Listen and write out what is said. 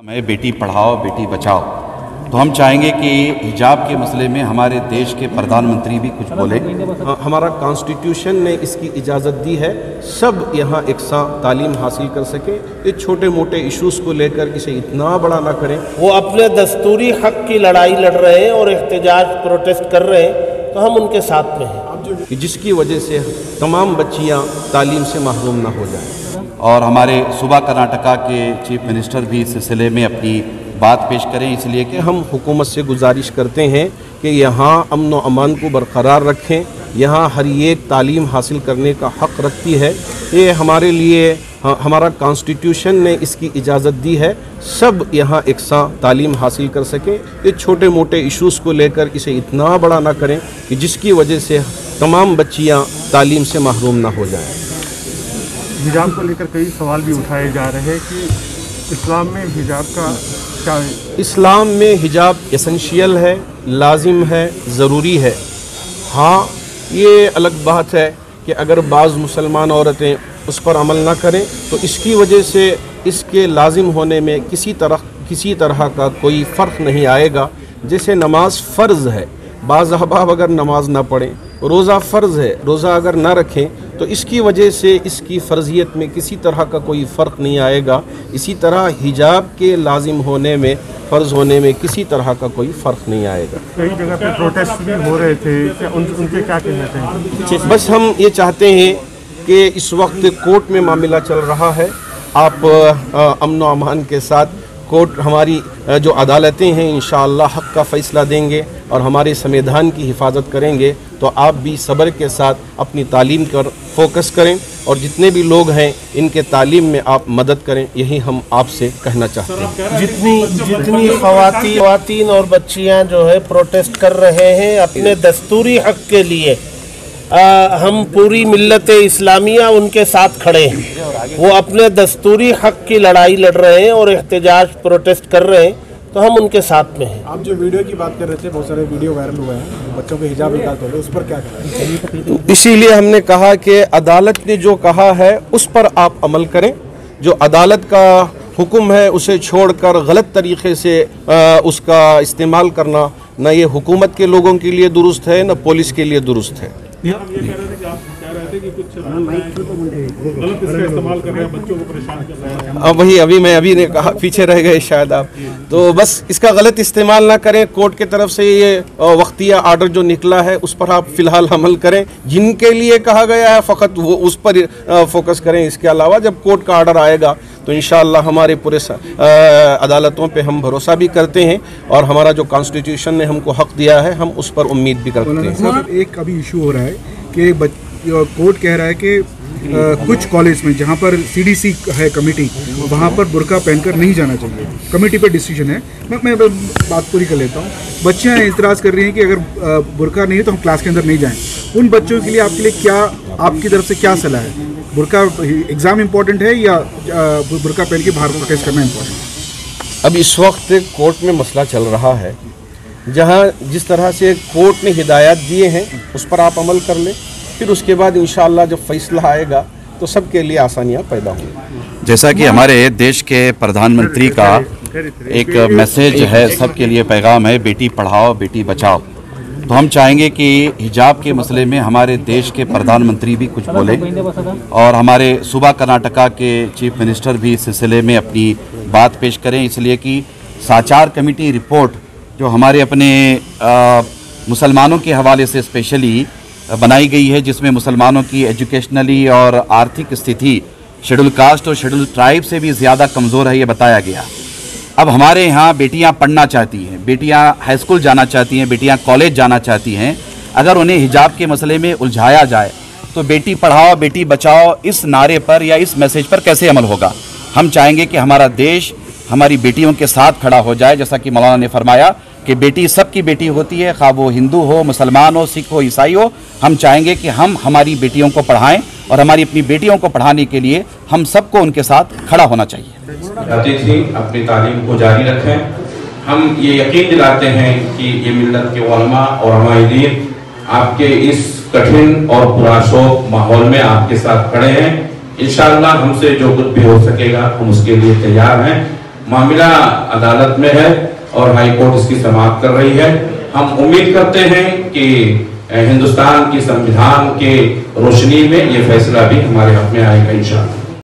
है बेटी पढ़ाओ बेटी बचाओ। तो हम चाहेंगे कि हिजाब के मसले में हमारे देश के प्रधानमंत्री भी कुछ बोले। हमारा कॉन्स्टिट्यूशन ने इसकी इजाज़त दी है, सब यहाँ एकसां तालीम हासिल कर सके। ये छोटे मोटे इश्यूज़ को लेकर इसे इतना बड़ा ना करें। वो अपने दस्तूरी हक की लड़ाई लड़ रहे हैं और एहतजाज प्रोटेस्ट कर रहे हैं, तो हम उनके साथ में हैं, जिसकी वजह से तमाम बच्चियाँ तालीम से महरूम ना हो जाएं। और हमारे सूबा कर्नाटका के चीफ मिनिस्टर भी इस सिलसिले में अपनी बात पेश करें, इसलिए कि हम हुकूमत से गुजारिश करते हैं कि यहाँ अमन व अमान को बरकरार रखें। यहाँ हर एक तालीम हासिल करने का हक़ रखती है। ये हमारे लिए हमारा कॉन्स्टिट्यूशन ने इसकी इजाज़त दी है, सब यहाँ एकसां तालीम हासिल कर सकें। ये छोटे मोटे इश्यूज़ को लेकर इसे इतना बड़ा ना करें कि जिसकी वजह से तमाम बच्चियाँ तालीम से महरूम ना हो जाएं। हिजाब को लेकर कई सवाल भी उठाए जा रहे हैं कि इस्लाम में हिजाब का क्या है? इस्लाम में हिजाब एसेंशियल है, लाजिम है, ज़रूरी है। हाँ, ये अलग बात है कि अगर बाज़ मुसलमान औरतें उस पर अमल ना करें तो इसकी वजह से इसके लाजिम होने में किसी तरह का कोई फ़र्क नहीं आएगा। जैसे नमाज फ़र्ज़ है, बाज़ अहबाब अगर नमाज ना पढ़ें, रोज़ा फ़र्ज़ है, रोज़ा अगर ना रखें तो इसकी वजह से इसकी फ़र्जियत में किसी तरह का कोई फ़र्क नहीं आएगा। इसी तरह हिजाब के लाजिम होने में, फ़र्ज़ होने में किसी तरह का कोई फ़र्क नहीं आएगा। कई जगह पे प्रोटेस्ट भी हो रहे थे, उनके क्या कहते हैं? बस हम ये चाहते हैं कि इस वक्त कोर्ट में मामला चल रहा है, आप अमन व अमान के साथ कोर्ट, हमारी जो अदालतें हैं इंशाअल्लाह हक़ का फ़ैसला देंगे और हमारे संविधान की हिफाजत करेंगे। तो आप भी सब्र के साथ अपनी तालीम पर फोकस करें और जितने भी लोग हैं इनके तालीम में आप मदद करें, यही हम आपसे कहना चाहते हैं। जितनी ख़वातीन और बच्चियां जो है प्रोटेस्ट कर रहे हैं अपने दस्तूरी हक के लिए, हम पूरी मिल्लत इस्लामिया उनके साथ खड़े हैं। वो अपने दस्तूरी हक की लड़ाई लड़ रहे हैं और एहतजाज प्रोटेस्ट कर रहे हैं, तो हम उनके साथ में हैं। आप जो वीडियो की बात कर रहे थे, बहुत सारे वीडियो वायरल हुए हैं, बच्चों के हिजाब निकालते हुए, उस पर क्या करें? इसीलिए हमने कहा कि अदालत ने जो कहा है उस पर आप अमल करें। जो अदालत का हुक्म है उसे छोड़कर गलत तरीके से उसका इस्तेमाल करना न ये हुकूमत के लोगों के लिए दुरुस्त है, न पुलिस के लिए दुरुस्त है। आप ये कह रहे थे कि आप कह रहे थे कि कुछ गलत इसका इस्तेमाल कर रहे हैं, बच्चों को परेशान कर रहे हैं। अब वही अभी ने कहा, पीछे रह गए शायद आप। तो बस इसका गलत इस्तेमाल ना करें। कोर्ट की तरफ से ये वक्तिया आर्डर जो निकला है उस पर आप फ़िलहाल अमल करें। जिनके लिए कहा गया है फ़कत वो उस पर फोकस करें। इसके अलावा जब कोर्ट का आर्डर आएगा तो इंशाअल्लाह हमारे पूरे अदालतों पे हम भरोसा भी करते हैं और हमारा जो कॉन्स्टिट्यूशन ने हमको हक़ दिया है हम उस पर उम्मीद भी करते हैं। एक अभी इशू हो रहा है कि कोर्ट कह रहा है कि कुछ कॉलेज में जहाँ पर CDC है कमेटी, वहाँ पर बुर्का पहनकर नहीं जाना चाहिए। कमेटी पर डिसीजन है। मैं बात पूरी कर लेता हूँ। बच्चियाँ इतराज़ कर रही हैं कि अगर बुर्का नहीं है तो हम क्लास के अंदर नहीं जाएँ। उन बच्चों के लिए आपके लिए क्या, आपकी तरफ से क्या सलाह है? बुर्का एग्ज़ाम इम्पोर्टेंट है या बुर्का पहन के बाहर प्रोटेस्ट करना इम्पोर्टेंट है? अब इस वक्त कोर्ट में मसला चल रहा है, जहाँ जिस तरह से कोर्ट ने हिदायत दिए हैं उस पर आप अमल कर लें। फिर उसके बाद इंशाअल्लाह जब फैसला आएगा तो सबके लिए आसानियाँ पैदा होंगी। जैसा कि हमारे देश के प्रधानमंत्री का एक मैसेज है, सबके लिए पैगाम है, बेटी पढ़ाओ बेटी बचाओ। तो हम चाहेंगे कि हिजाब के मसले में हमारे देश के प्रधानमंत्री भी कुछ बोले और हमारे सूबा कर्नाटका के चीफ मिनिस्टर भी इस सिलसिले में अपनी बात पेश करें, इसलिए कि साचार कमेटी रिपोर्ट जो हमारे अपने मुसलमानों के हवाले से स्पेशली बनाई गई है, जिसमें मुसलमानों की एजुकेशनली और आर्थिक स्थिति शेड्यूल कास्ट और शेड्यूल ट्राइब से भी ज़्यादा कमज़ोर है, ये बताया गया। अब हमारे यहाँ बेटियाँ पढ़ना चाहती हैं, बेटियाँ हाई स्कूल जाना चाहती हैं, बेटियाँ कॉलेज जाना चाहती हैं। अगर उन्हें हिजाब के मसले में उलझाया जाए तो बेटी पढ़ाओ बेटी बचाओ इस नारे पर या इस मैसेज पर कैसे अमल होगा? हम चाहेंगे कि हमारा देश हमारी बेटियों के साथ खड़ा हो जाए, जैसा कि मौलाना ने फरमाया कि बेटी सबकी बेटी होती है, खा वो हिंदू हो, मुसलमान हो, सिख हो, ईसाई हो। हम चाहेंगे कि हम हमारी बेटियों को पढ़ाएं और हमारी अपनी बेटियों को पढ़ाने के लिए हम सबको उनके साथ खड़ा होना चाहिए। अपनी तालीम को जारी रखें। हम ये यकीन दिलाते हैं कि ये मिल्लत के उलमा और हमारे दीन आपके इस कठिन और पुरशोक माहौल में आपके साथ खड़े हैं। इंशाअल्लाह हमसे जो कुछ भी हो सकेगा हम उसके लिए तैयार हैं। मामला अदालत में है और हाई कोर्ट इसकी समाप्त कर रही है। हम उम्मीद करते हैं कि हिंदुस्तान की संविधान के रोशनी में ये फैसला भी हमारे हक में आएगा इंशाअल्लाह।